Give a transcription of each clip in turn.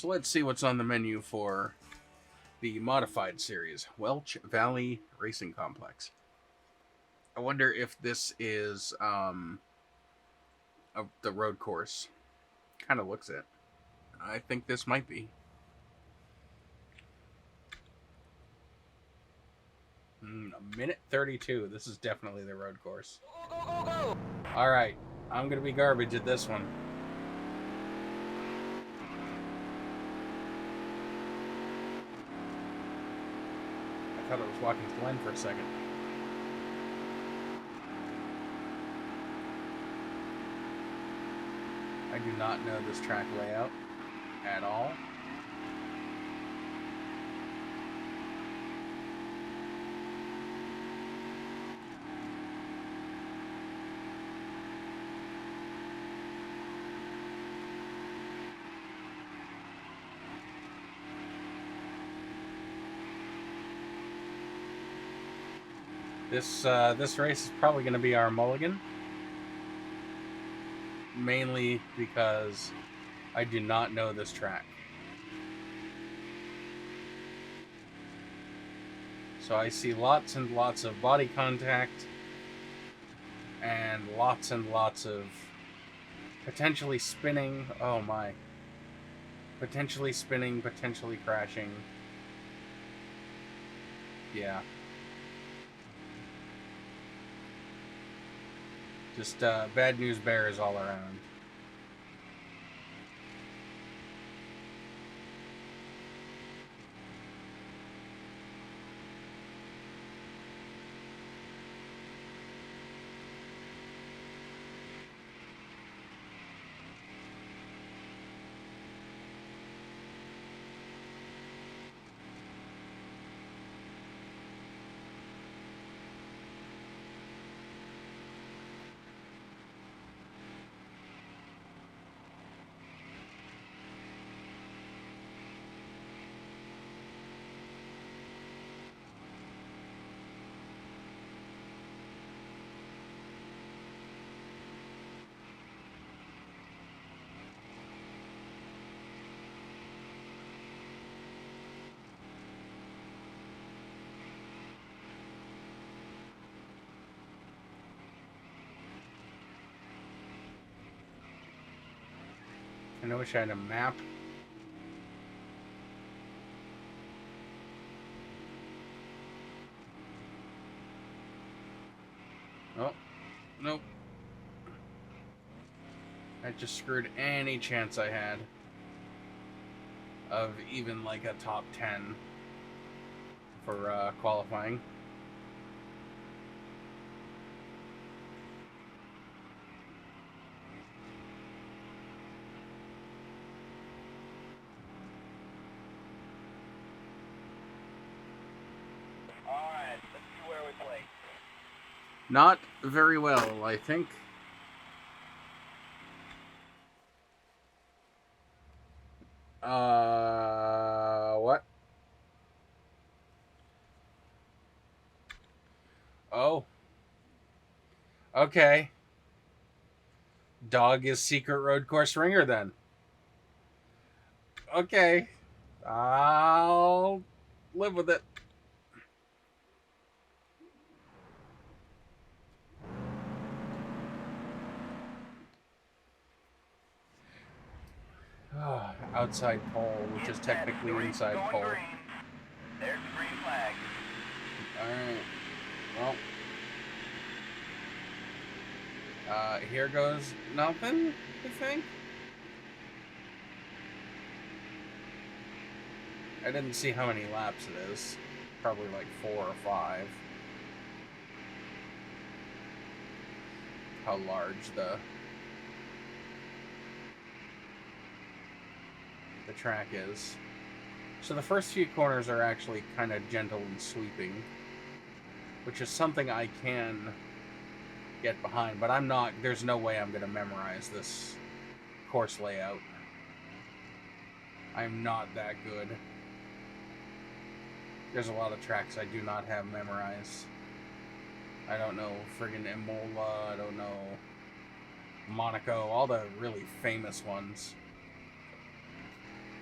So let's see what's on the menu for the modified series, Welch Valley Racing Complex. I wonder if this is the road course. Kind of looks it. I think this might be. A minute 32. This is definitely the road course. Go, go, go, go. All right, I'm gonna be garbage at this one. I thought it was Watkins Glen for a second. I do not know this track layout at all. This race is probably going to be our mulligan, mainly because I do not know this track. So I see lots and lots of body contact and lots of potentially spinning. Oh my. Potentially spinning, potentially crashing. Yeah. Just bad news bears all around. I wish I had a map. Oh, nope. I just screwed any chance I had of even like a top 10 for qualifying. Alright, let's see where we play. Not very well, I think. What? Oh. Okay. Dog is secret road course ringer then. Okay. I'll live with it. Outside pole, which is technically inside pole. Green. There's the green flag. Alright. Well. Here goes nothing, I think. I didn't see how many laps it is. Probably like 4 or 5. How large the track is. So the first few corners are actually kind of gentle and sweeping, which is something I can get behind, but I'm not, there's no way I'm going to memorize this course layout. I'm not that good. There's a lot of tracks I do not have memorized. I don't know friggin' Imola, I don't know Monaco, all the really famous ones.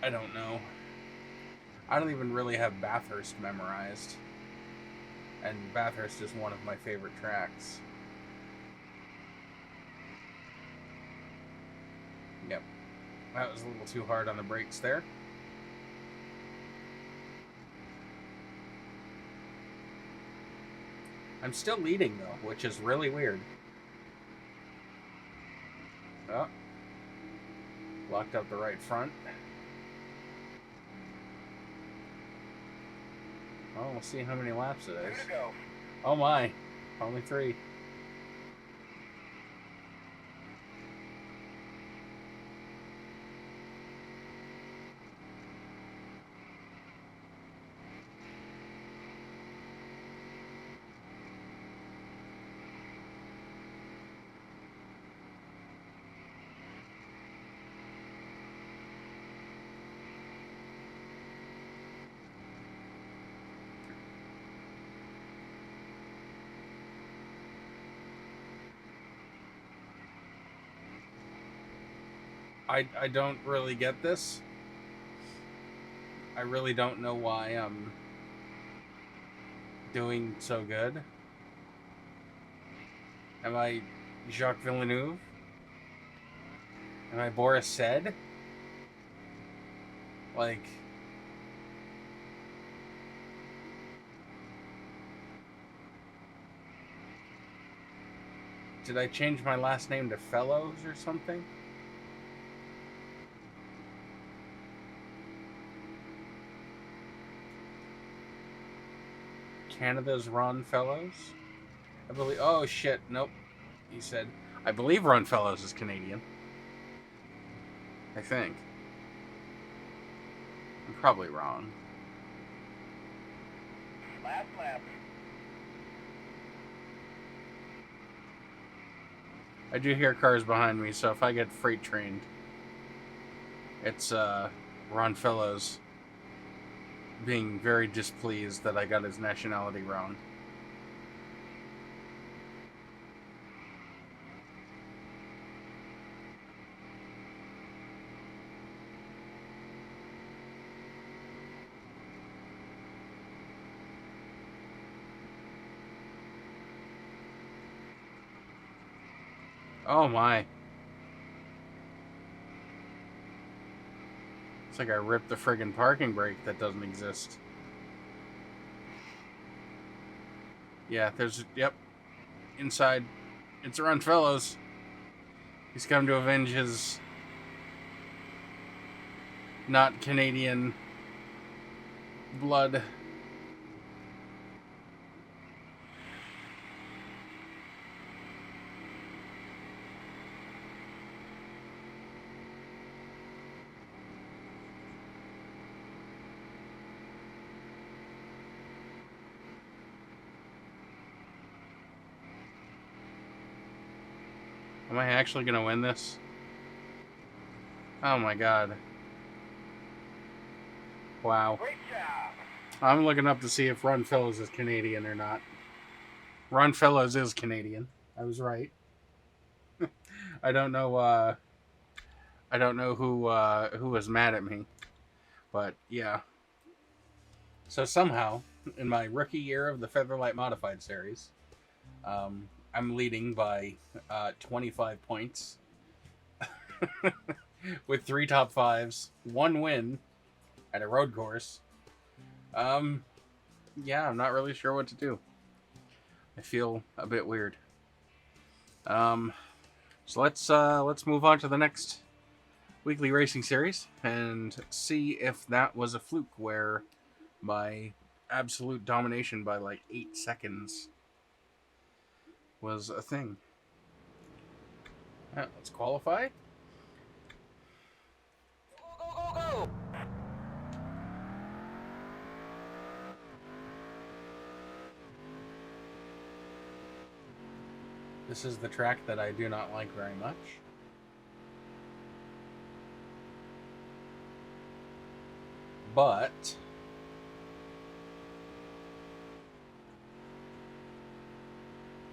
I don't know. I don't even really have Bathurst memorized. And Bathurst is one of my favorite tracks. Yep. That was a little too hard on the brakes there. I'm still leading, though, which is really weird. Oh. Locked up the right front. Oh, we'll see how many laps it is. Oh my, only 3. I don't really get this. I really don't know why I'm doing so good. Am I Jacques Villeneuve? Am I Boris Said? Like... Did I change my last name to Fellows or something? Canada's Ron Fellows? I believe... Oh, shit. Nope. He said... I believe Ron Fellows is Canadian. I think. I'm probably wrong. Last lap. I do hear cars behind me, so if I get freight trained, it's Ron Fellows being very displeased that I got his nationality wrong. Oh my. It's like I ripped the friggin' parking brake that doesn't exist. Yeah, there's... Yep. Inside. It's Ron Fellows. He's come to avenge his... not Canadian... blood. Am I actually going to win this? Oh my god. Wow. Great job. I'm looking up to see if Ron Fellows is Canadian or not. Ron Fellows is Canadian. I was right. I don't know who was mad at me. But yeah. So somehow, in my rookie year of the Featherlight Modified Series, I'm leading by 25 points. With 3 top 5s, 1 win at a road course. Yeah, I'm not really sure what to do. I feel a bit weird. So let's move on to the next weekly racing series and see if that was a fluke where my absolute domination by like 8 seconds was a thing. Let's qualify. Go, go, go! This is the track that I do not like very much. But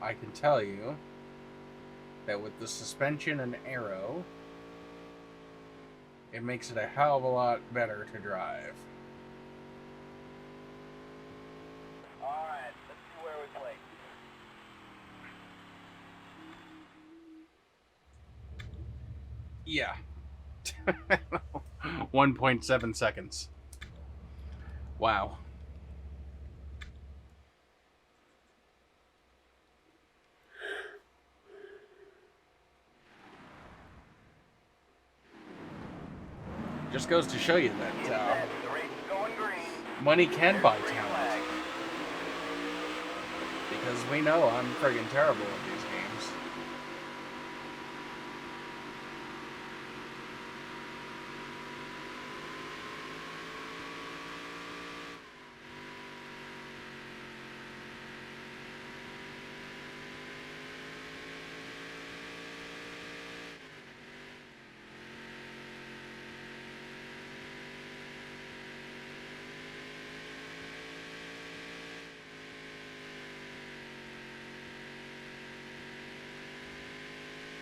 I can tell you that with the suspension and aero, it makes it a hell of a lot better to drive. Alright, let's see where we play. Yeah. 1.7 seconds. Wow. Just goes to show you that The race is going green. money can buy Green talent. flag. Because we know I'm friggin' terrible at these games.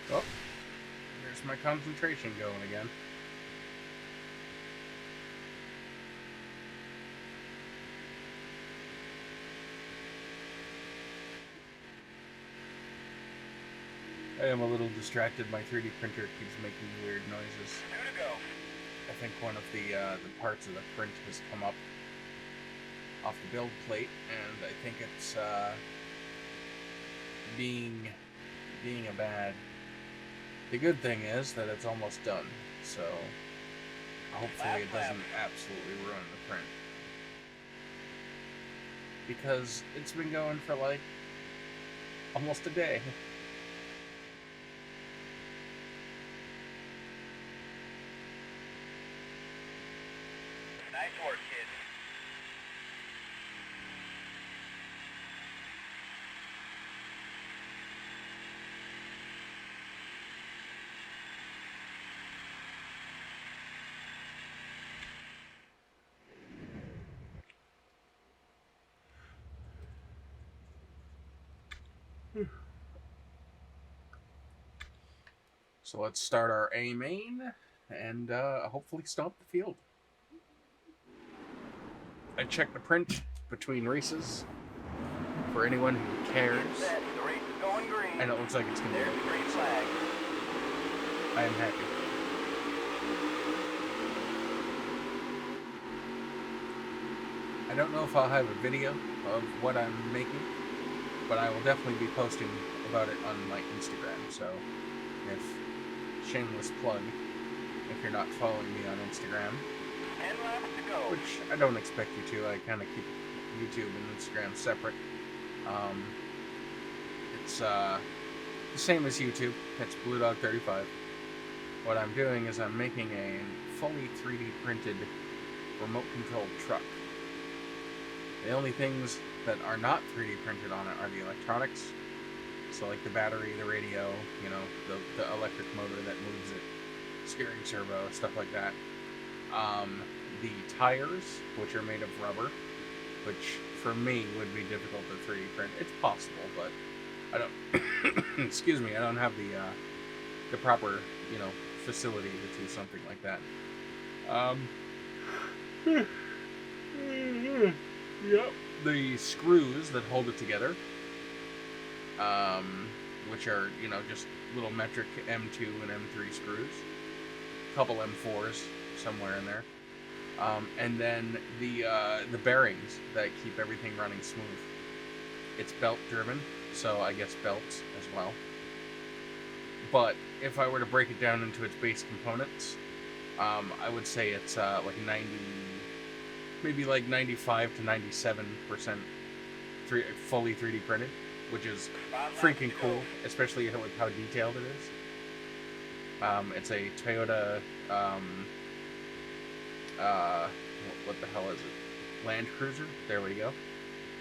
Oh, there's my concentration going again. I am a little distracted. My 3D printer keeps making weird noises. 2 to go. I think one of the parts of the print has come up off the build plate, and I think it's being a bad. The good thing is that it's almost done, so hopefully it doesn't absolutely ruin the print. Because it's been going for like almost a day. Nice work, kids. So let's start our A main and hopefully stomp the field. I checked the print between races for anyone who cares, Set. The race is going green. and it looks like it's going to There's the be. green flag. I am happy. I don't know if I'll have a video of what I'm making, but I will definitely be posting about it on my Instagram. So, if shameless plug, if you're not following me on Instagram, 10 laps to go. which I don't expect you to, I kind of keep YouTube and Instagram separate. It's the same as YouTube. It's BluDog35. What I'm doing is I'm making a fully 3D printed remote controlled truck. The only things that are not 3D printed on it are the electronics. So like the battery, the radio, you know, the electric motor that moves it, steering servo, stuff like that. The tires, which are made of rubber, which for me would be difficult to 3D print. It's possible, but I don't. Excuse me, I don't have the proper, you know, facility to do something like that. Yep. The screws that hold it together, which are, you know, just little metric M2 and M3 screws, a couple M4s somewhere in there, and then the bearings that keep everything running smooth. It's belt driven, so I guess belts as well. But if I were to break it down into its base components, I would say it's like 90, maybe like 95 to 97% fully 3D printed, which is freaking cool, especially with how detailed it is. It's a Toyota, what the hell is it? Land Cruiser. There we go.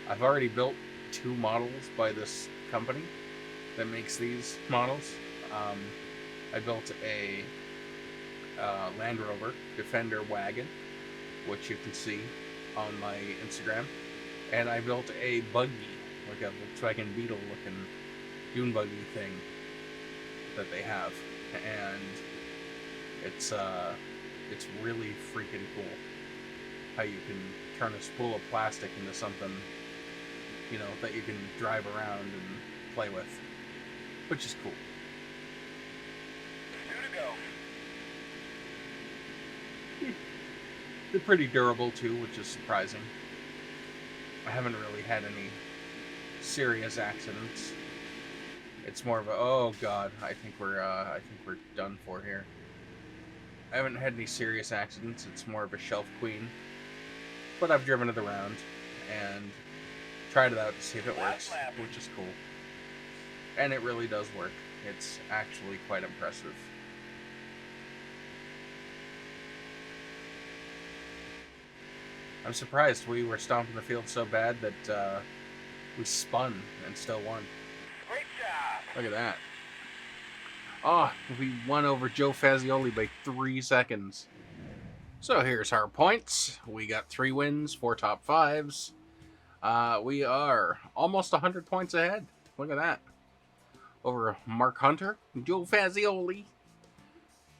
I've already built 2 models by this company that makes these models. I built a Land Rover Defender wagon, which you can see on my Instagram, and I built a buggy, like a Volkswagen Beetle looking dune buggy thing that they have, and it's It's really freaking cool how you can turn a spool of plastic into something, you know, that you can drive around and play with, which is cool. 2 to go. They're pretty durable too, which is surprising. I haven't really had any serious accidents. It's more of a, oh god, I think we're done for here. I haven't had any serious accidents. It's more of a shelf queen, but I've driven it around and tried it out to see if it works, which is cool. And it really does work. It's actually quite impressive. I'm surprised we were stomping the field so bad that we spun and still won. Great job. Look at that. Oh, we won over Joe Fazioli by 3 seconds. So here's our points. We got 3 wins, 4 top 5s. We are almost 100 points ahead. Look at that. Over Mark Hunter. Joe Fazioli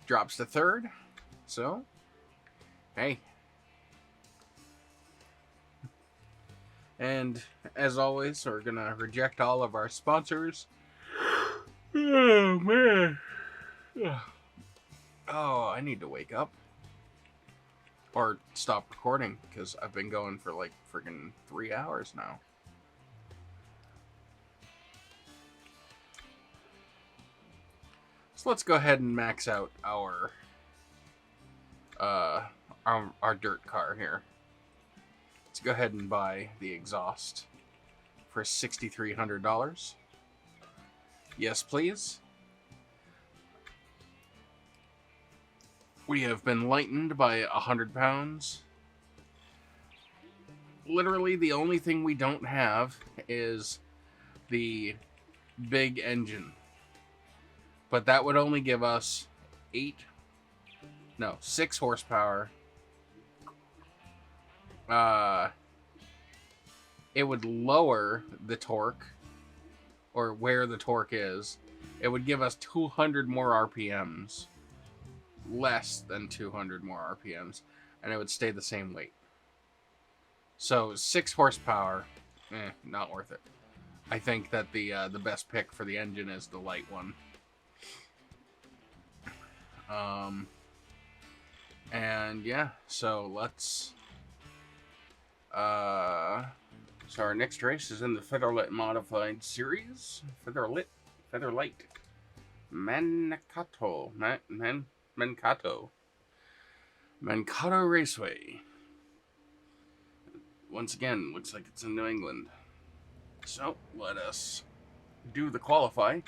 drops to 3rd. So, hey. And as always, we're going to reject all of our sponsors. Oh, man. Oh, I need to wake up. Or stop recording, because I've been going for like freaking 3 hours now. So let's go ahead and max out our dirt car here. Let's go ahead and buy the exhaust for $6,300. Yes, please. We have been lightened by 100 pounds. Literally, the only thing we don't have is the big engine. But that would only give us 6 horsepower. It would lower the torque, or where the torque is. It would give us 200 more RPMs. Less than 200 more RPMs, and it would stay the same weight. So 6 horsepower, not worth it. I think that the best pick for the engine is the light one. And yeah, so let's. So our next race is in the Featherlit Modified Series. Featherlit Mankato. Mankato Raceway. Once again, looks like it's in New England. So, let us do the qualify.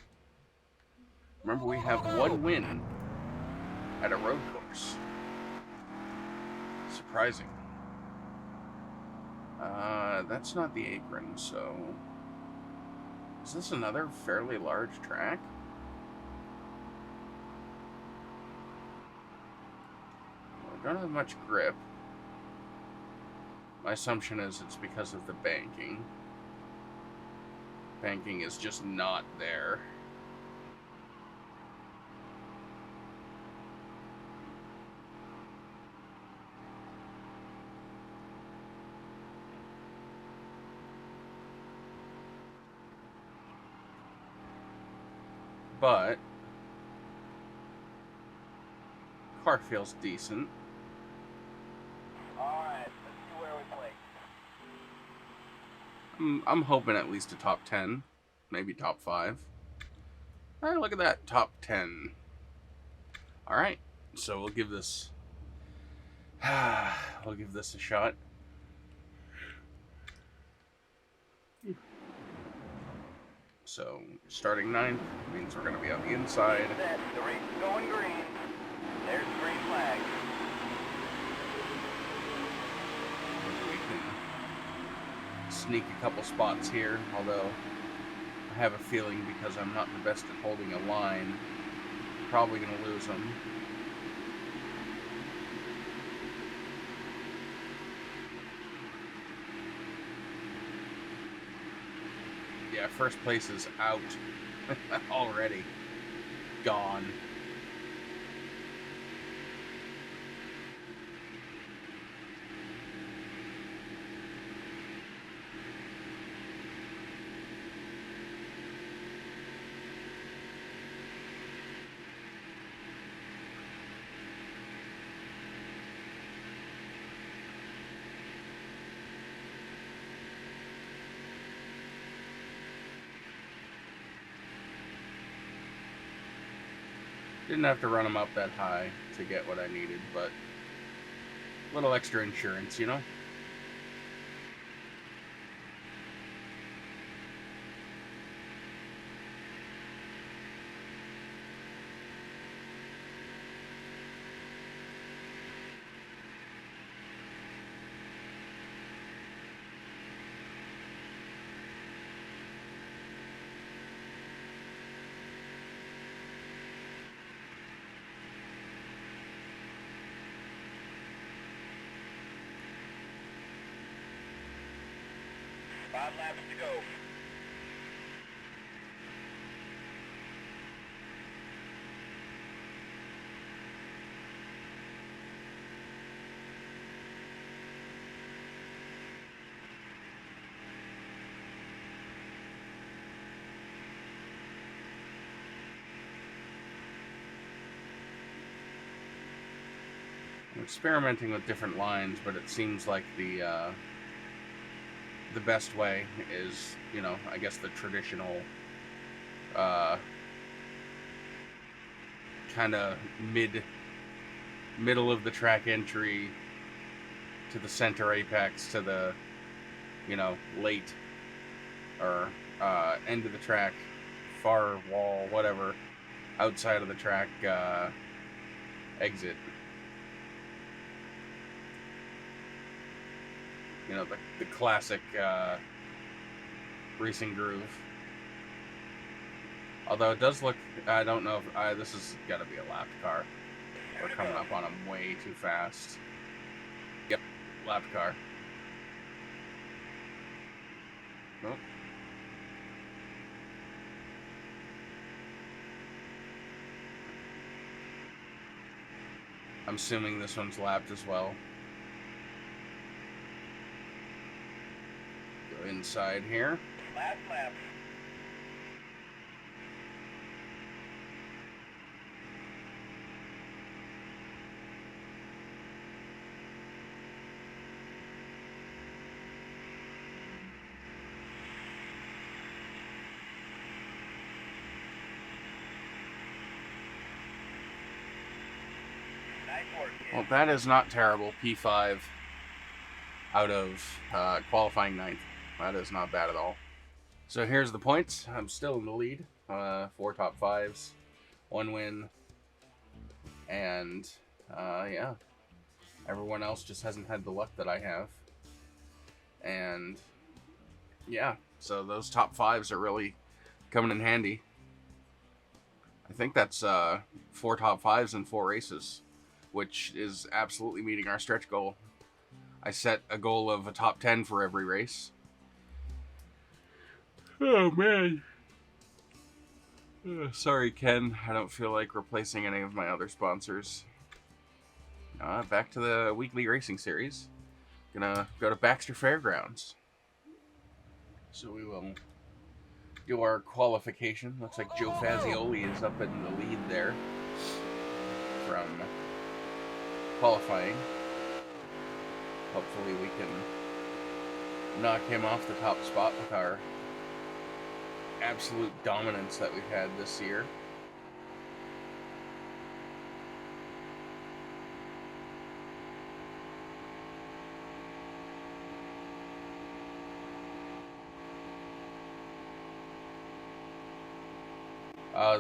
Remember, we have 1 win at a road course. Surprising. That's not the apron, so... Is this another fairly large track? I don't have much grip. My assumption is it's because of the banking. Banking is just not there. But car feels decent. Alright, let's see where we place. I'm hoping at least a top 10, maybe top 5. Alright, look at that, top 10. Alright, so we'll give this a shot. So, starting 9th means we're going to be on the inside. Set. The race is going green. There's the green flag. We can sneak a couple spots here, although I have a feeling because I'm not the best at holding a line, probably going to lose them. Yeah, first place is out already. Gone. Didn't have to run them up that high to get what I needed, but a little extra insurance, you know? Five laps to go. I'm experimenting with different lines, but it seems like the best way is, you know, I guess the traditional kind of middle of the track entry to the center apex to the, you know, late or end of the track, far wall, whatever, outside of the track exit. You know, the classic racing groove. Although it does look, I don't know if this has got to be a lapped car. We're coming up on them way too fast. Yep, lapped car. Nope. I'm assuming this one's lapped as well. Go inside here. Last lap. Nice work, kid. Well, that is not terrible. P5 out of qualifying 9th. That is not bad at all. So here's the points. I'm still in the lead. 4 top 5s, 1 win, and yeah, everyone else just hasn't had the luck that I have. And yeah, so those top 5s are really coming in handy. I think that's 4 top 5s in 4 races, which is absolutely meeting our stretch goal. I set a goal of a top 10 for every race. Oh, man. Sorry, Ken. I don't feel like replacing any of my other sponsors. Back to the weekly racing series. Gonna go to Baxter Fairgrounds. So we will do our qualification. Looks like Joe Fazioli is up in the lead there from qualifying. Hopefully we can knock him off the top spot with our absolute dominance that we've had this year.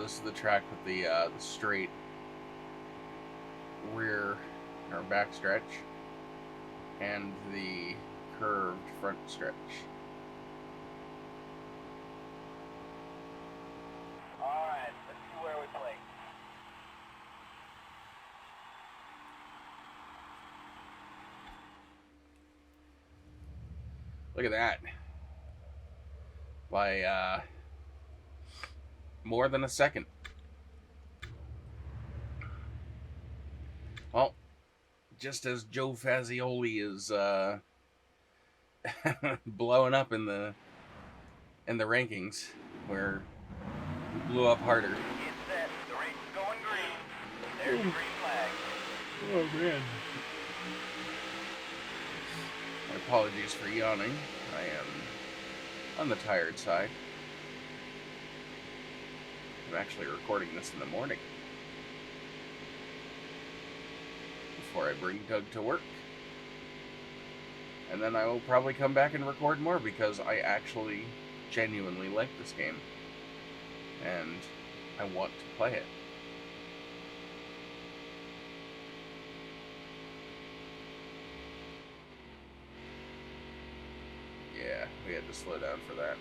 This is the track with the straight rear or back stretch and the curved front stretch. Alright, let's see where we play. Look at that. By more than a second. Well, just as Joe Fazioli is blowing up in the rankings, where we blew up harder. Get set. The race is going green. There's the green flag. Oh man. My apologies for yawning. I am on the tired side. I'm actually recording this in the morning. before I bring Doug to work. And then I will probably come back and record more because I actually genuinely like this game. And I want to play it. Yeah, we had to slow down for that.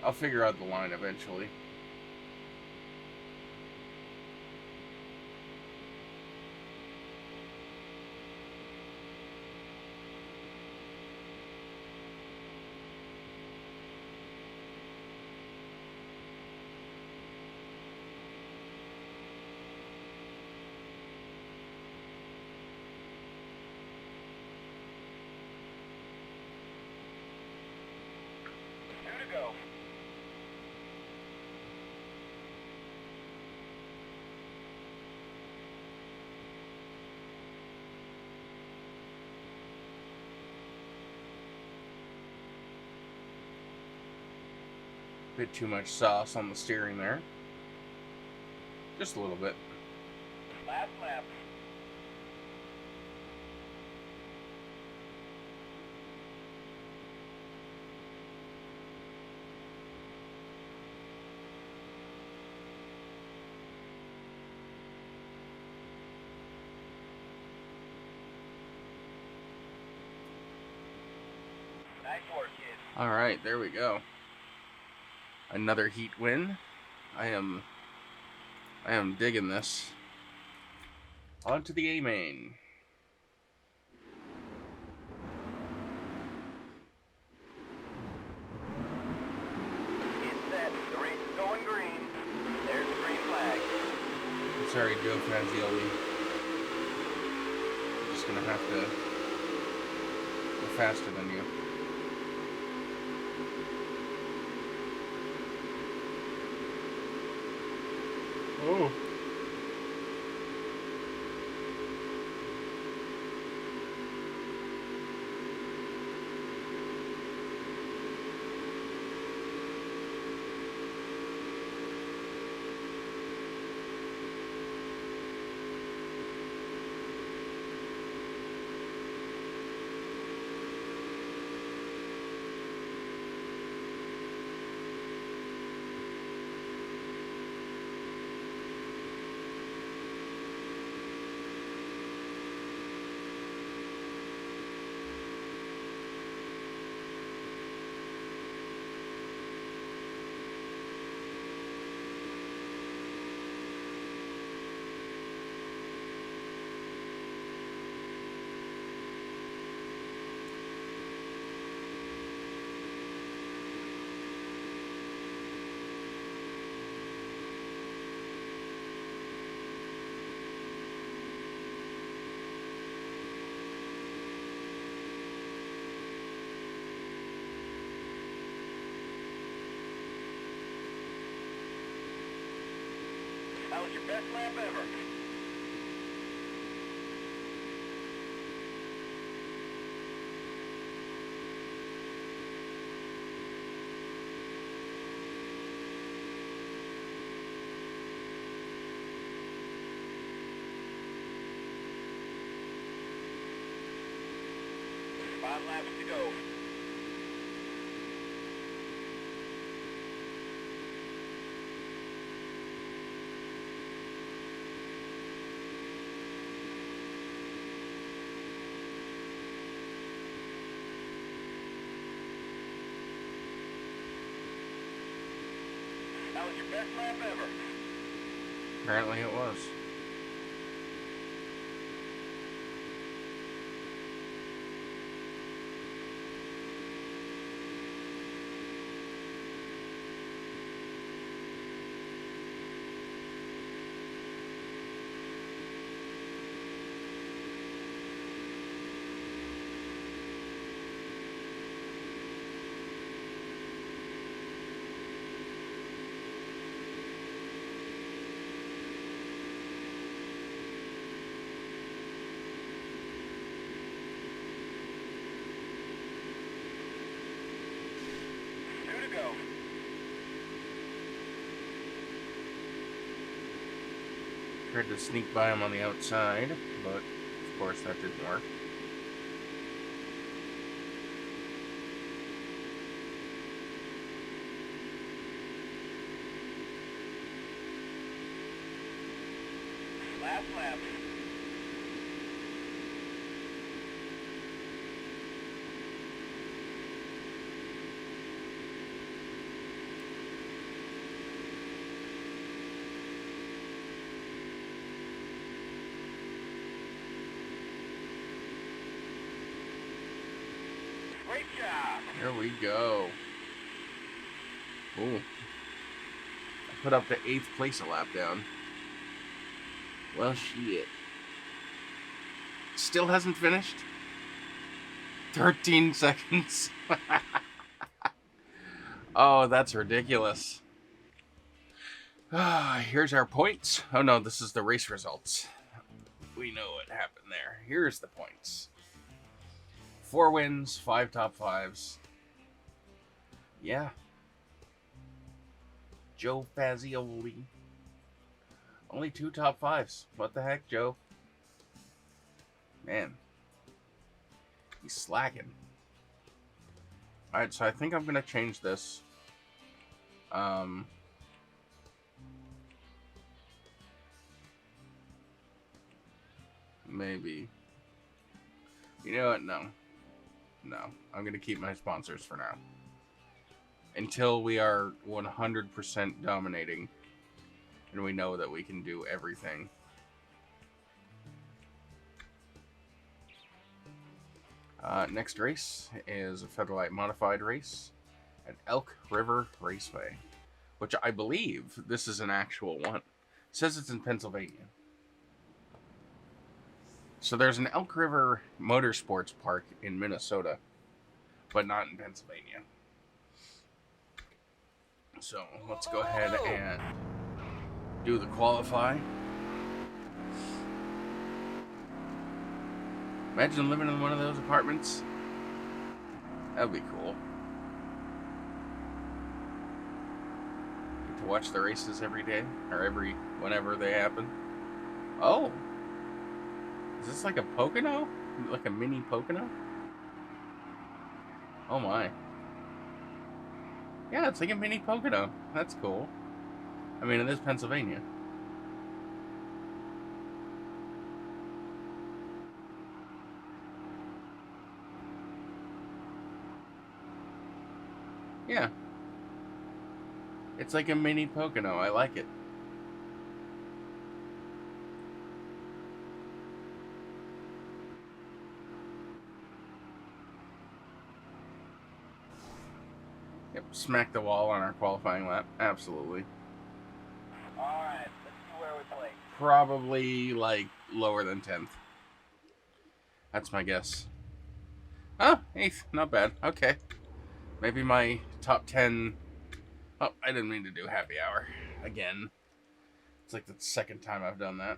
I'll figure out the line eventually. Go. Bit too much sauce on the steering there. Just a little bit. Last lap. Nice work, kid. Alright, there we go. Another heat win. I am digging this. On to the A main. Get set. The race is going green. There's the green flag. I'm sorry, Joe Fazioli. I'm just gonna have to go faster than you. Oh. That was your best lap ever. Five laps to go. That was your best lap ever. Apparently it was. tried to sneak by him on the outside, but of course that didn't work. Last lap. Great job. Here we go. Ooh. I put up to 8th place a lap down. Well, shit. Still hasn't finished? 13 seconds. Oh, that's ridiculous. Here's our points. Oh no, this is the race results. We know what happened there. Here's the points. 4 wins, 5 top 5s. Yeah. Joe Fazioli. Only 2 top 5s. What the heck, Joe? Man. He's slacking. Alright, so I think I'm going to change this. Maybe. You know what? No. No. I'm going to keep my sponsors for now. Until we are 100% dominating. And we know that we can do everything. Next race is a Federalite Modified race at Elk River Raceway. Which I believe this is an actual one. It says it's in Pennsylvania. So there's an Elk River Motorsports Park in Minnesota. But not in Pennsylvania. So let's go ahead and do the qualify. Imagine living in one of those apartments. That would be cool. Get to watch the races every day, or whenever they happen. Oh, is this like a Pocono? Like a mini Pocono? Oh my. Yeah, it's like a mini Pocono. That's cool. I mean, it is Pennsylvania. Yeah. It's like a mini Pocono. I like it. Yep, smack the wall on our qualifying lap. Absolutely. Alright, let's see where we play. Probably, like, lower than 10th. That's my guess. Oh, 8th. Not bad. Okay. Maybe my top 10... Oh, I didn't mean to do happy hour. Again. It's like the second time I've done that.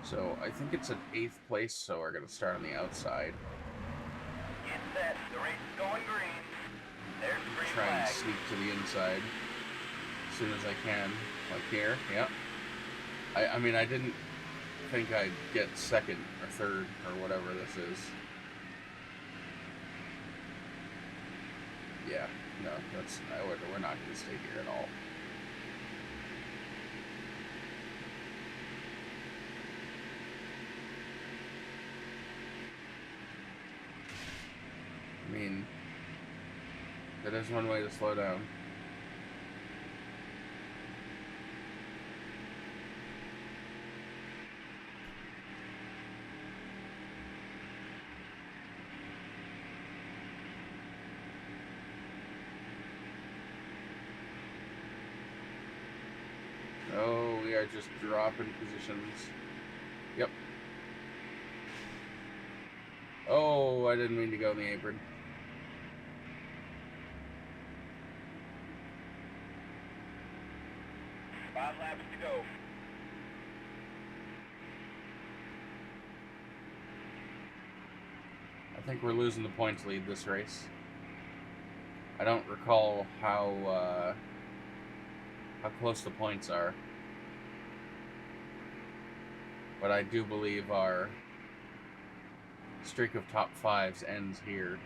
So, I think it's an 8th place, so we're going to start on the outside. Get set. The race is going green. There's the green Try and flag. sneak to the inside as soon as I can. Like here, yeah. I mean, I didn't think I'd get second or third or whatever this is. Yeah, no, we're not going to stay here at all. I mean, that is one way to slow down. Oh, we are just dropping positions. Yep. Oh, I didn't mean to go in the apron. Five laps to go. think we're losing the points lead this race. I don't recall how close the points are, but I do believe our streak of top fives ends here.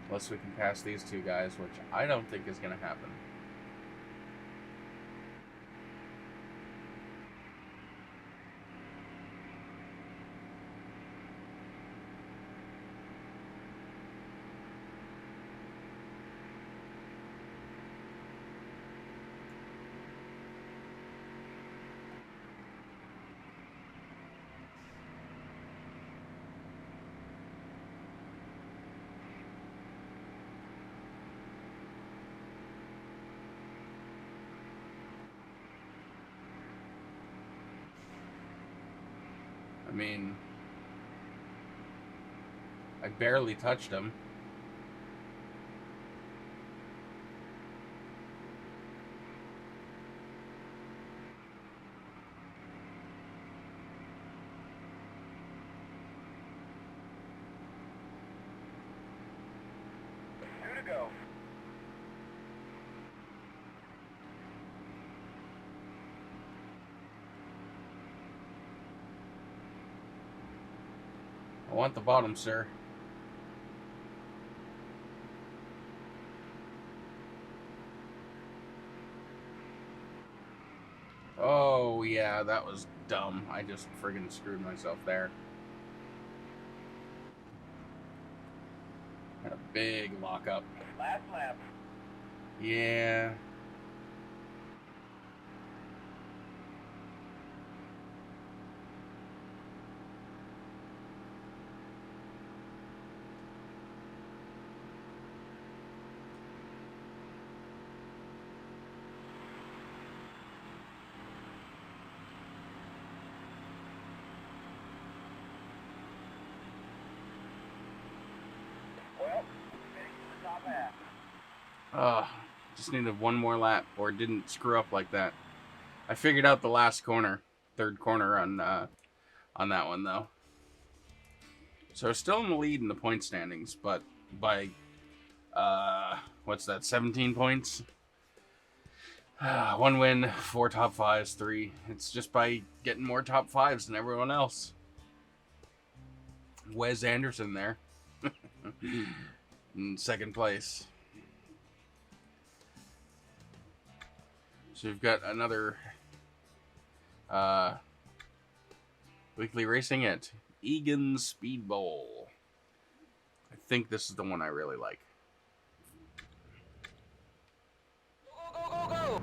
Unless we can pass these two guys, which I don't think is going to happen. I mean, I barely touched him. Two to go. I want the bottom, sir. Oh, yeah, that was dumb. I just friggin' screwed myself there. Had a big lockup. Last lap. Yeah. Well, finish to the top half. Just needed one more lap, or didn't screw up like that. I figured out the last corner, third corner on that one though. So we're still in the lead in the point standings, but by what's that? 17 points. One win, 4 top fives, 3. It's just by getting more top fives than everyone else. Wes Anderson there in second place. So we've got another weekly racing at Egan Speed Bowl. I think this is the one I really like. Go, go, go, go!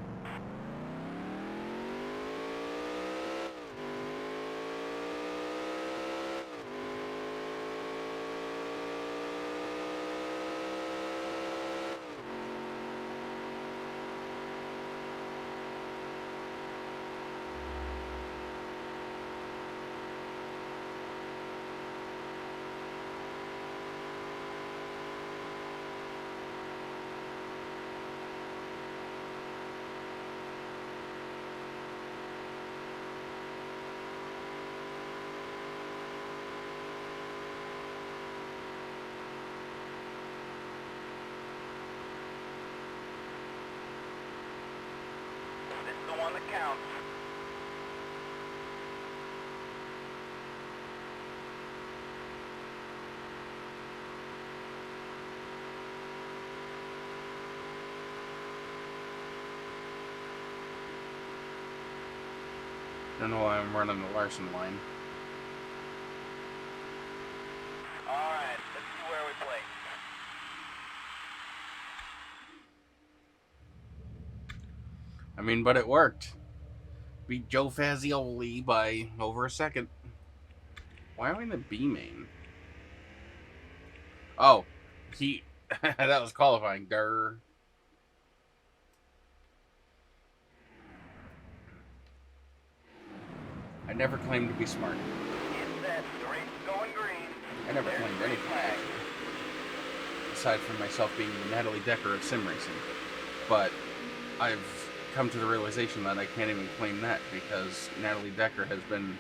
This is the one that counts. Don't know why I'm running the Larson line. Alright, let's see where we play. I mean, but it worked. Beat Joe Fazioli by over a second. Why am I in the B main? Oh, that was qualifying. Grr. I never claimed to be smart. It's set. The race is going green. I never There's claimed green anything. flag. Aside from myself being the Natalie Decker of sim racing. But I've come to the realization that I can't even claim that because Natalie Decker has been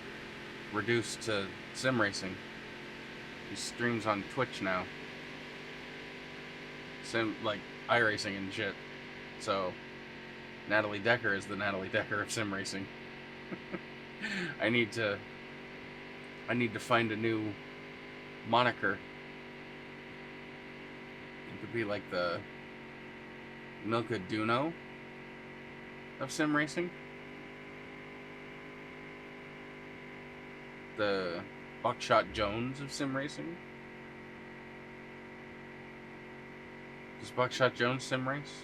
reduced to sim racing. He streams on Twitch now. Like iRacing and shit. So Natalie Decker is the Natalie Decker of sim racing. I need to find a new moniker. It could be like the Milka Duno of sim racing. The Buckshot Jones of sim racing. Does Buckshot Jones sim race?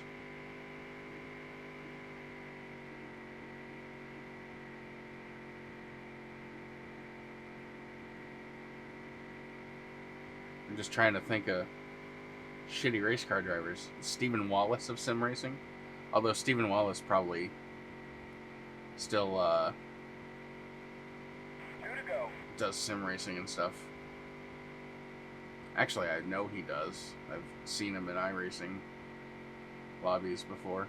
I'm just trying to think of shitty race car drivers. Stephen Wallace of sim racing. Although Stephen Wallace probably still does sim racing and stuff. Actually, I know he does. I've seen him in iRacing lobbies before.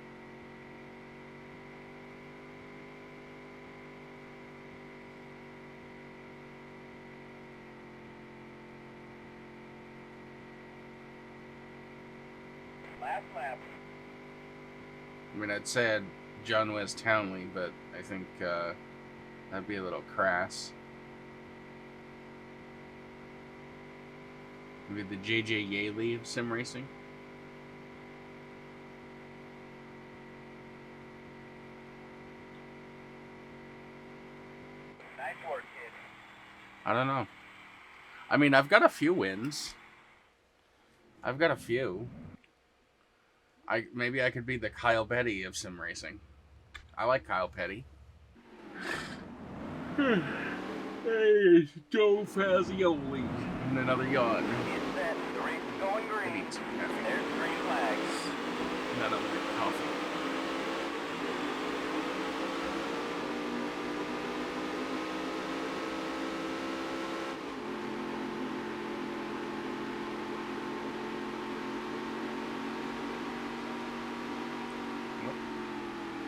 Last lap. I mean, I'd say I'd John Wes Townley, but I think that'd be a little crass. Maybe the J.J. Yaley of sim racing. Nice work, kid. I don't know. I mean, I've got a few wins. Maybe I could be the Kyle Petty of sim racing. I like Kyle Petty. Hey, Joe Fazioli. And another yawn. Get set. The race is going I green. need some caffeine. There's green flags. None of it coffee.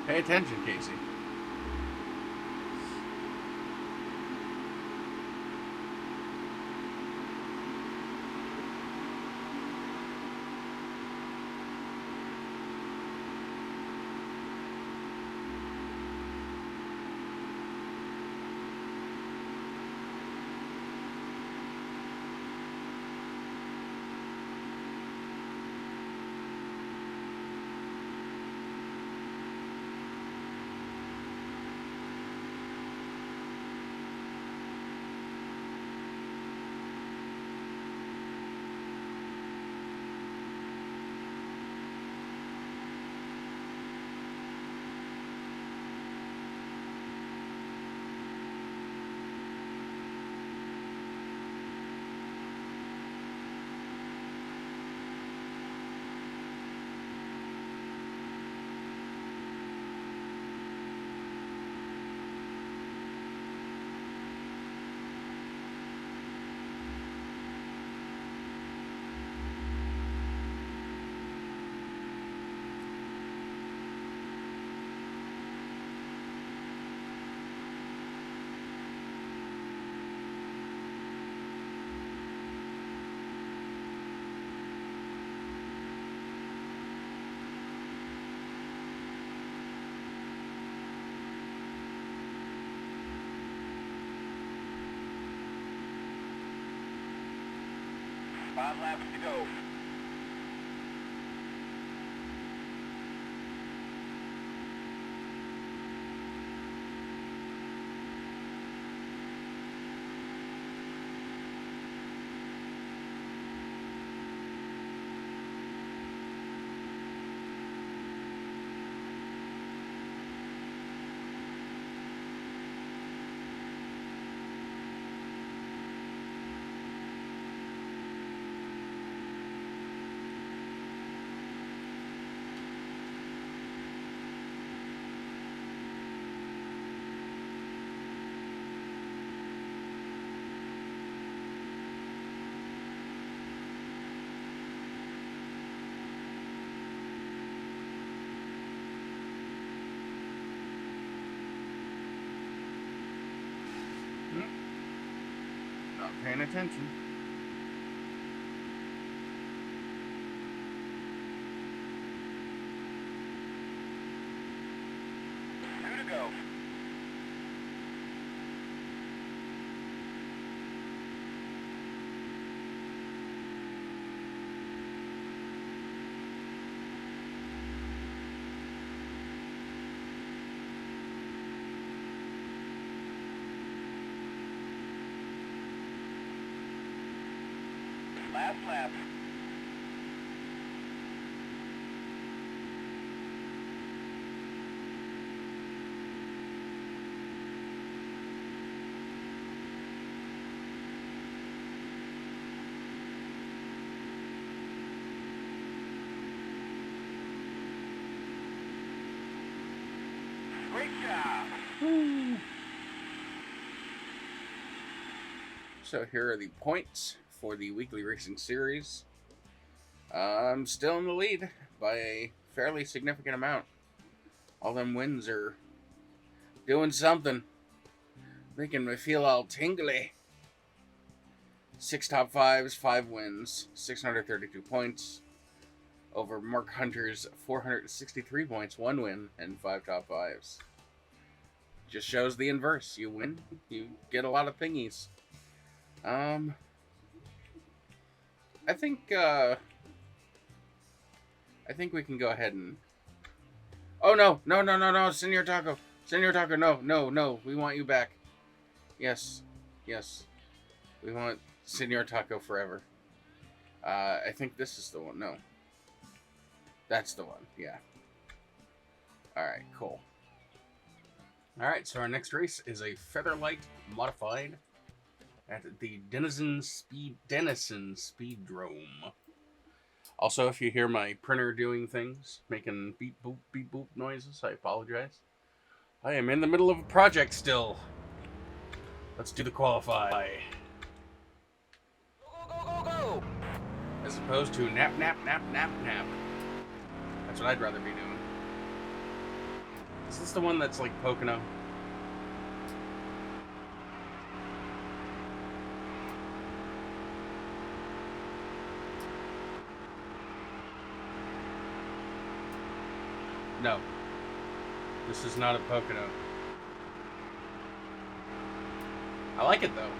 Pay attention, Casey. Five laps to go. Not paying attention. last lap. Great job. So here are the points for the weekly racing series. I'm still in the lead by a fairly significant amount. All them wins are doing something, making me feel all tingly. 6 top 5s, 5 wins, 632 points. Over Mark Hunter's 463 points, 1 win, and 5 top 5s. Just shows the inverse. You win, you get a lot of thingies. I think we can go ahead and... Oh, no, Senor Taco, no, we want you back. Yes, we want Senor Taco forever. I think this is the one, no. That's the one, yeah. Alright, cool. Alright, so our next race is a Featherlight Modified at the Denison Speedrome. Also, if you hear my printer doing things, making beep boop noises, I apologize. I am in the middle of a project still. Let's do the qualify. Go. As opposed to nap. That's what I'd rather be doing. Is this the one that's like Pocono? No. This is not a Pocono. I like it though.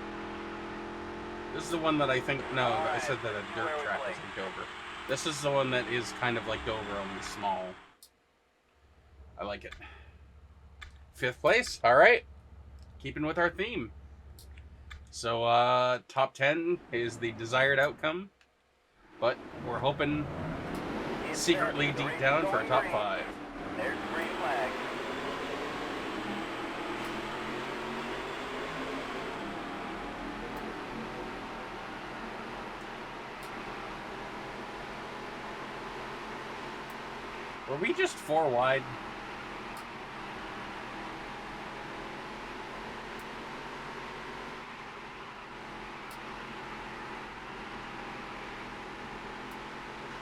This is the one that I think... No, I said that a dirt track is like Dover. This is the one that is kind of like Dover, only small. I like it. 5th place. Alright. Keeping with our theme. So, top 10 is the desired outcome. But we're hoping secretly deep down for a top 5. There's the green flag. Were we just 4 wide?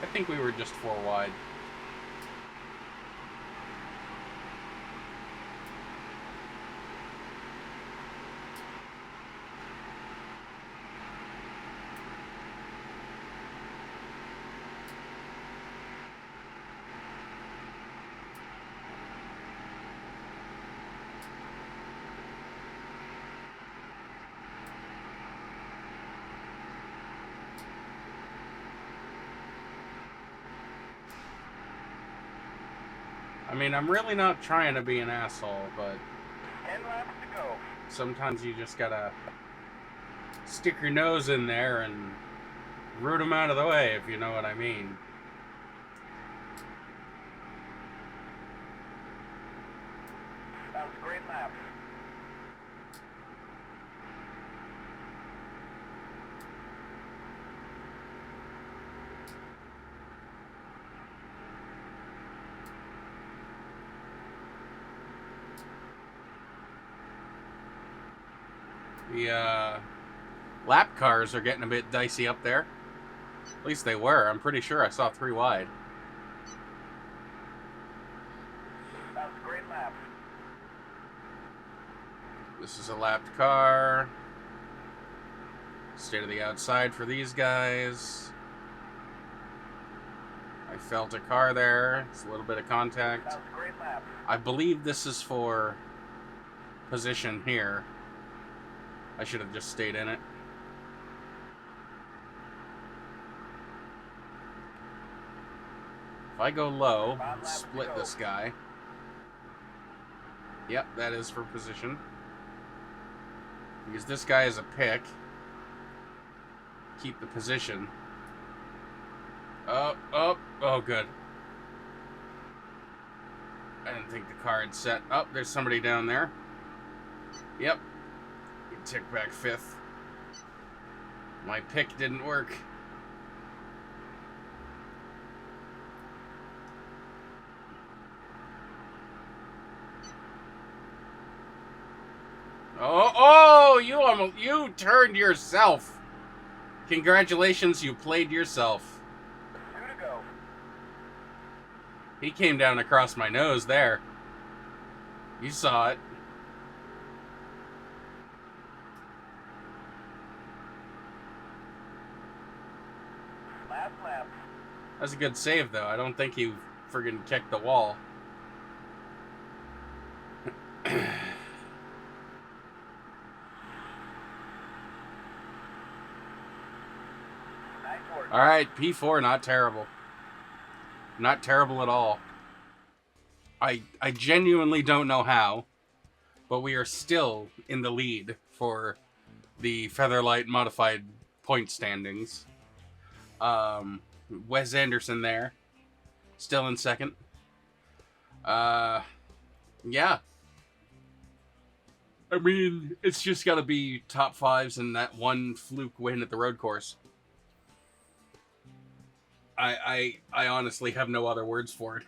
I think we were just 4 wide. I mean, I'm really not trying to be an asshole, but 10 laps to go. sometimes you just gotta stick your nose in there and root them out of the way, if you know what I mean. That was a great lap. The lap cars are getting a bit dicey up there. At least they were. I'm pretty sure I saw 3 wide. That was a great lap. This is a lapped car. Stay to the outside for these guys. I felt a car there. It's a little bit of contact. That was a great lap. I believe this is for position here. I should have just stayed in it. If I go low, split this guy. Yep, that is for position. Because this guy is a pick. Keep the position. Oh, good. I didn't think the car had set. Oh, there's somebody down there. Yep. You tick back 5th. My pick didn't work. Oh, you turned yourself. Congratulations, you played yourself. 2 to go. He came down across my nose there. You saw it. Last lap. That's a good save, though. I don't think he friggin' kicked the wall. Nice work. All right, P4, not terrible. Not terrible at all. I genuinely don't know how, but we are still in the lead for the Featherlight modified point standings. Wes Anderson there, still in second. Yeah. I mean, it's just got to be top 5s and that one fluke win at the road course. I honestly have no other words for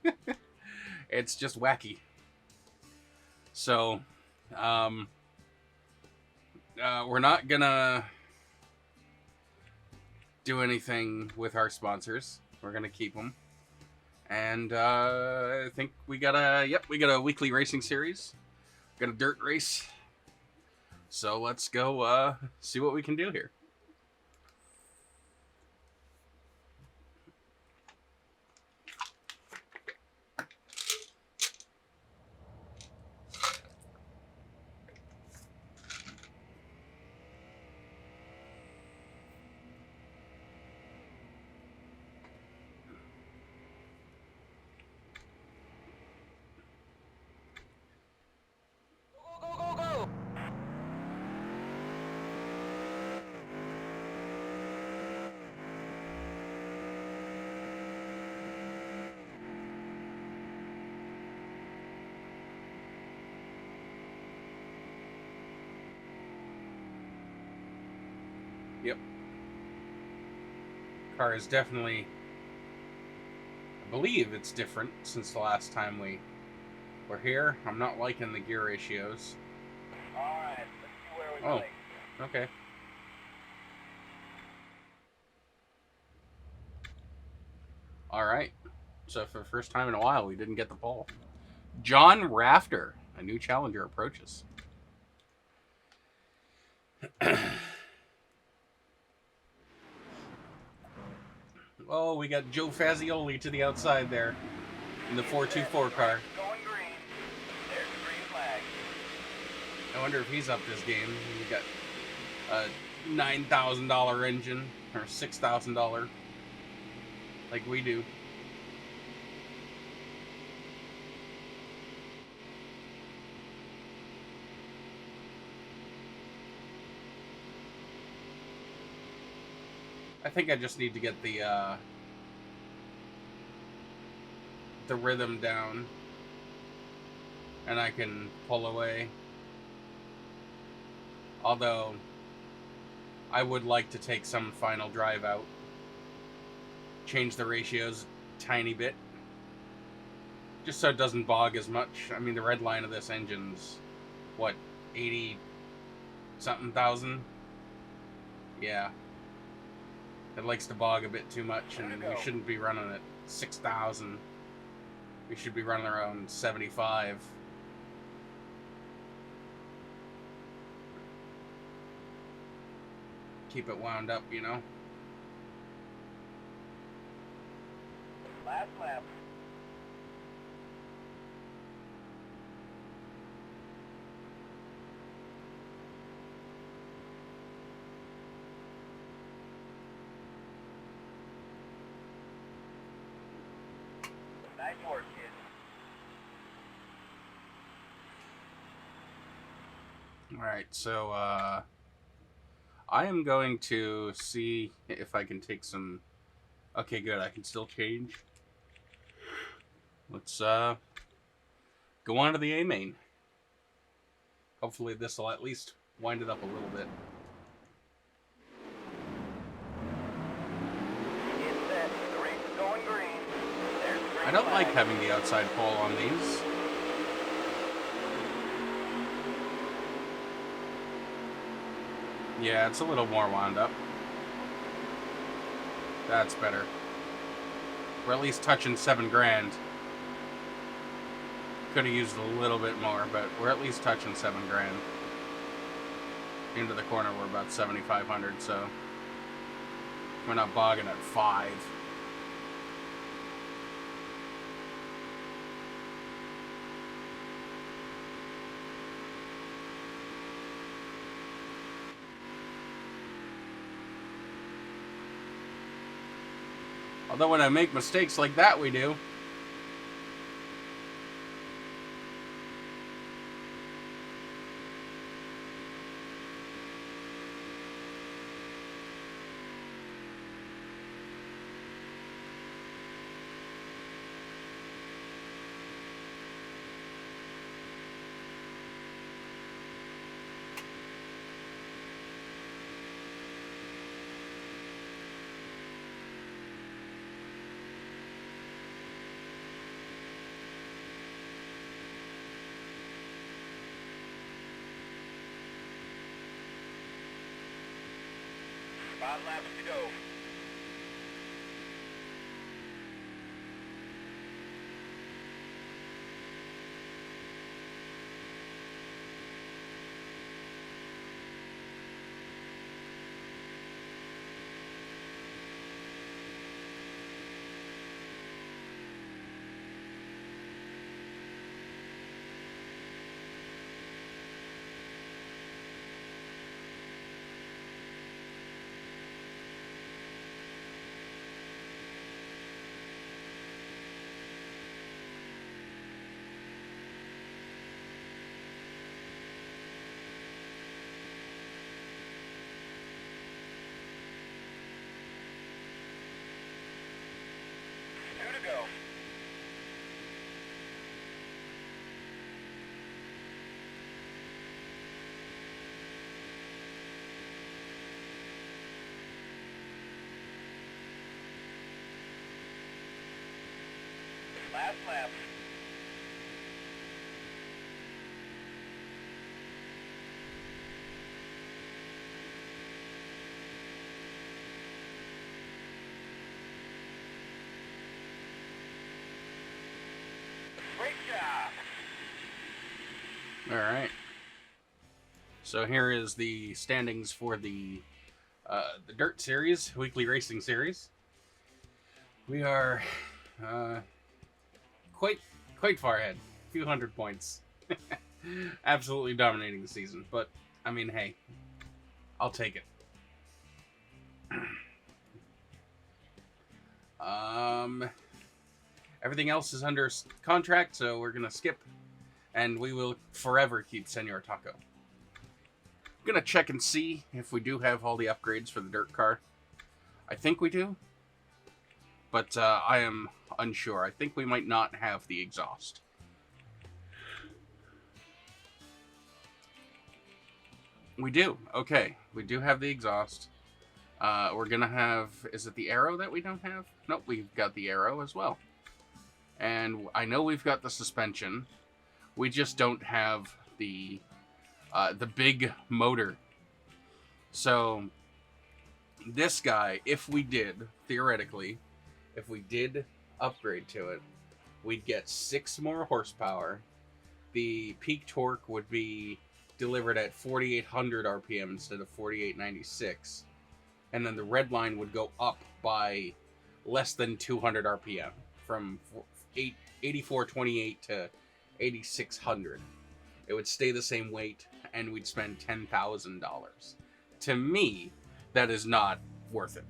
it. It's just wacky. So, we're not gonna do anything with our sponsors. We're gonna keep them. And I think we got a weekly racing series. Got a dirt race. So let's go see what we can do here. Go, go, go, go! Yep. Car is definitely, I believe it's different since the last time we were here. I'm not liking the gear ratios. Alright, let's see where we Oh, play. okay. Alright. So for the first time in a while, we didn't get the pole. John Rafter, a new challenger, approaches. Oh, we got Joe Fazioli to the outside there in the 424 car. Going green. There's the green flag. I wonder if he's up this game. We got a $9,000 engine or $6,000 like we do. I think I just need to get the rhythm down, and I can pull away. Although, I would like to take some final drive out, change the ratios a tiny bit, just so it doesn't bog as much. I mean, the red line of this engine's, what, 80-something thousand? Yeah. It likes to bog a bit too much, and we shouldn't be running at 6,000. We should be running around 75. Keep it wound up, you know? Last lap. Nice work, kid. Alright, so, I am going to see if I can take some Okay, good. I can still change. Let's go on to the A main. Hopefully this will at least wind it up a little bit. I don't like having the outside pole on these. Yeah, it's a little more wound up. That's better. We're at least touching 7 grand. Could have used a little bit more, but we're at least touching 7 grand. Into the corner, we're about 7,500, so we're not bogging at 5. Although when I make mistakes like that, we do. Five laps to go. Last lap. Great job. All right. So here is the standings for the Dirt Series, weekly racing series. We are quite far ahead, a few hundred points. Absolutely dominating the season, but I mean, hey, I'll take it. Everything else is under contract, so we're gonna skip, and we will forever keep Senor Taco. I'm gonna check and see if we do have all the upgrades for the dirt car. I think we do, but I am unsure. I think we might not have the exhaust. We do. Okay, we do have the exhaust. We're gonna have... Is it the Aero that we don't have? Nope, we've got the Aero as well. And I know we've got the suspension. We just don't have the big motor. So this guy, if we did, theoretically, if we did upgrade to it, we'd get 6 more horsepower. The peak torque would be delivered at 4,800 RPM instead of 4,896. And then the red line would go up by less than 200 RPM from 8428 to 8600. It would stay the same weight, and we'd spend $10,000. To me, that is not worth it.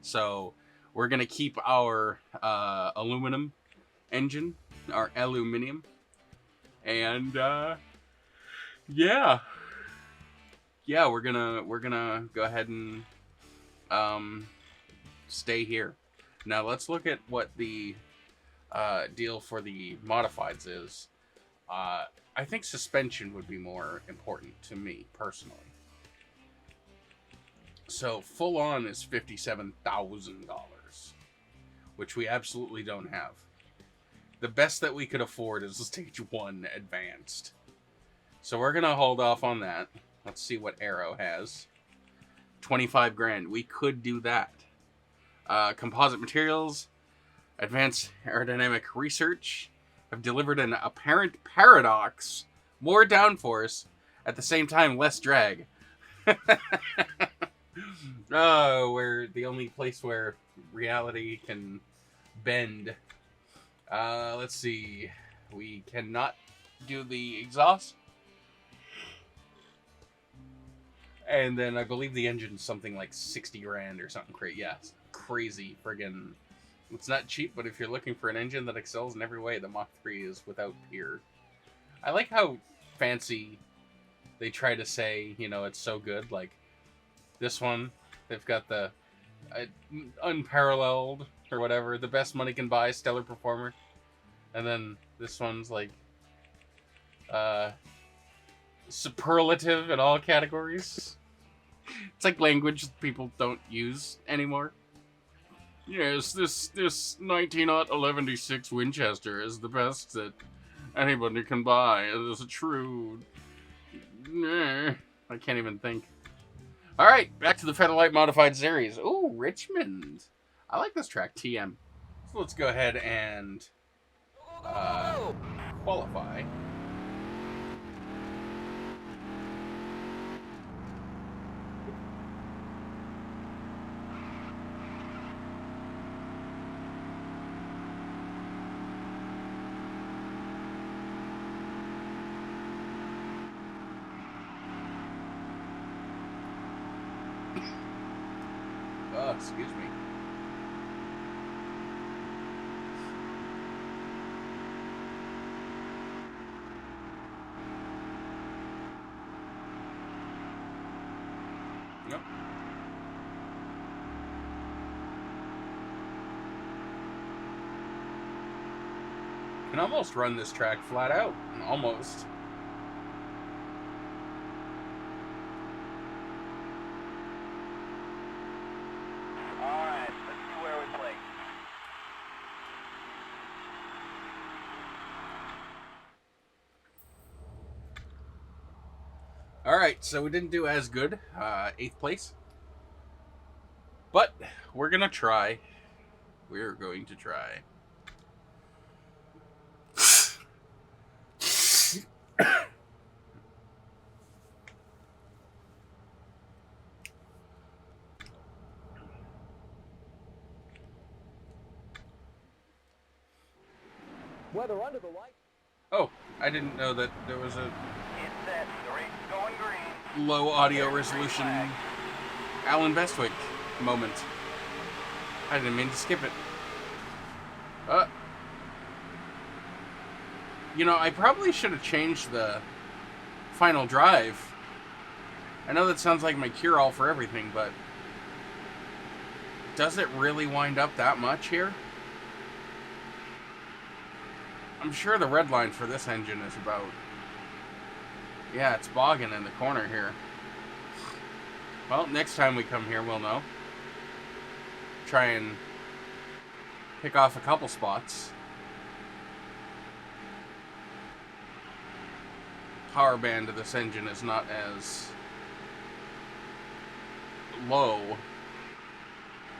So we're going to keep our aluminum engine, our aluminium, and yeah, we're gonna go ahead and stay here. Now let's look at what the deal for the modifieds is. I think suspension would be more important to me personally. So full on is $57,000, which we absolutely don't have. The best that we could afford is stage 1 advanced. So we're gonna hold off on that. Let's see what Arrow has. 25 grand. We could do that. Composite materials, advanced aerodynamic research have delivered an apparent paradox, more downforce, at the same time less drag. Oh, we're the only place where reality can bend. Let's see. We cannot do the exhaust. And then I believe the engine's something like 60 grand or something crazy. Yeah, crazy friggin'. It's not cheap, but if you're looking for an engine that excels in every way, the Mach 3 is without peer. I like how fancy they try to say, you know, it's so good. Like, this one, they've got the unparalleled, or whatever, the best money can buy, stellar performer. And then this one's like, superlative in all categories. It's like language people don't use anymore. Yes, this 19-11-6 Winchester is the best that anybody can buy. It is a true... I can't even think. Alright, back to the Featherlight Modified Series. Ooh, Richmond. I like this track, TM. So let's go ahead and qualify. Oh, excuse me. Yep. Can almost run this track flat out. Almost. Alright, let's see where we play. Alright, so we didn't do as good. 8th place. But we're gonna try. We're going to try. Weather under the light. Oh, I didn't know that there was a It's set, the race is going green. low audio resolution Alan Bestwick moment. I didn't mean to skip it. You know, I probably should have changed the final drive. I know that sounds like my cure-all for everything, but does it really wind up that much here? I'm sure the red line for this engine is about... Yeah, it's bogging in the corner here. Well, next time we come here, we'll know. Try and pick off a couple spots. Power band of this engine is not as low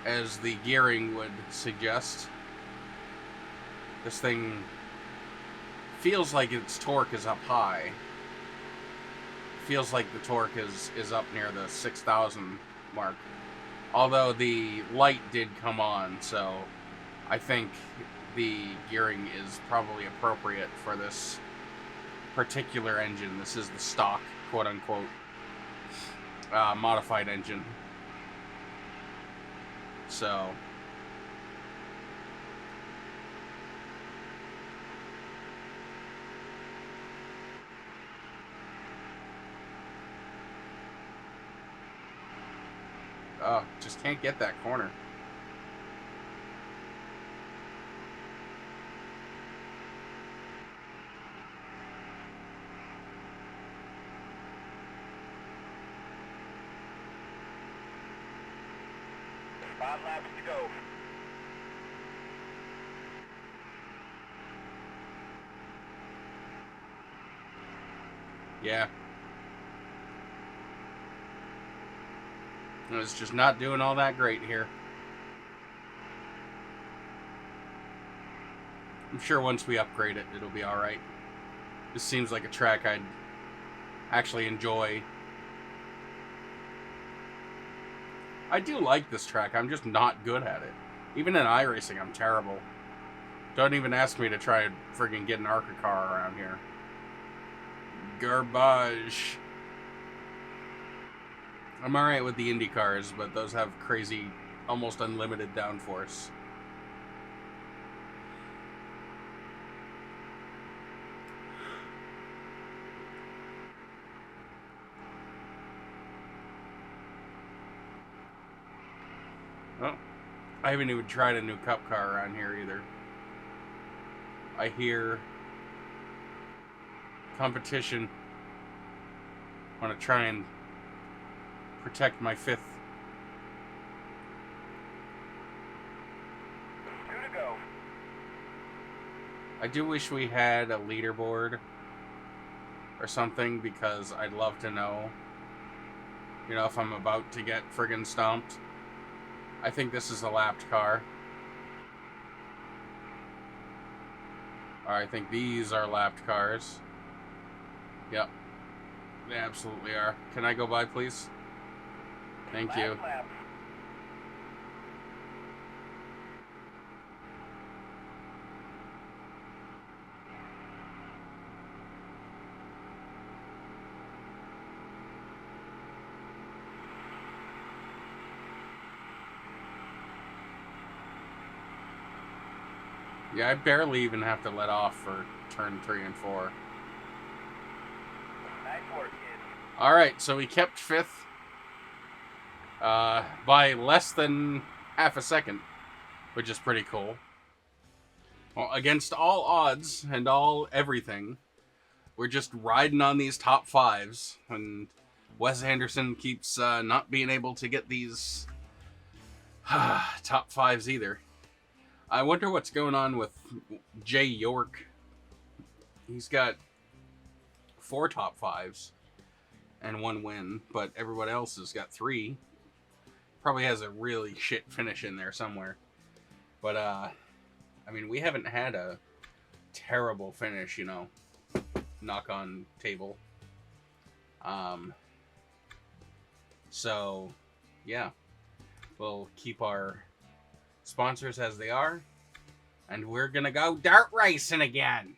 as the gearing would suggest. This thing feels like its torque is up high. Feels like the torque is up near the 6,000 mark. Although the light did come on, so I think the gearing is probably appropriate for this particular engine. This is the stock, quote-unquote, modified engine. So... Oh, just can't get that corner. 5 laps to go. Yeah. It's just not doing all that great here. I'm sure once we upgrade it, it'll be alright. This seems like a track I'd actually enjoy. I do like this track, I'm just not good at it. Even in iRacing, I'm terrible. Don't even ask me to try and friggin' get an ARCA car around here. Garbage. I'm alright with the Indy cars, but those have crazy, almost unlimited downforce. Oh, I haven't even tried a new cup car around here either. I hear competition. I want to try and protect my 5th. 2 to go. I do wish we had a leaderboard or something, because I'd love to know, you know, if I'm about to get friggin' stomped. I think this is a lapped car. Or I think these are lapped cars. Yep. They absolutely are. Can I go by, please? Thank you. Last lap. Yeah, I barely even have to let off for turn 3 and 4. Nice work, kid. Alright, so we kept 5th. By less than half a second, which is pretty cool. Well, against all odds and all everything, we're just riding on these top 5s, and Wes Anderson keeps not being able to get these top 5s either. I wonder what's going on with Jay York. He's got 4 top 5s and 1 win, but everybody else has got 3. Probably has a really shit finish in there somewhere. But, I mean, we haven't had a terrible finish, you know. Knock on table. So, yeah. We'll keep our sponsors as they are. And we're gonna go dirt racing again.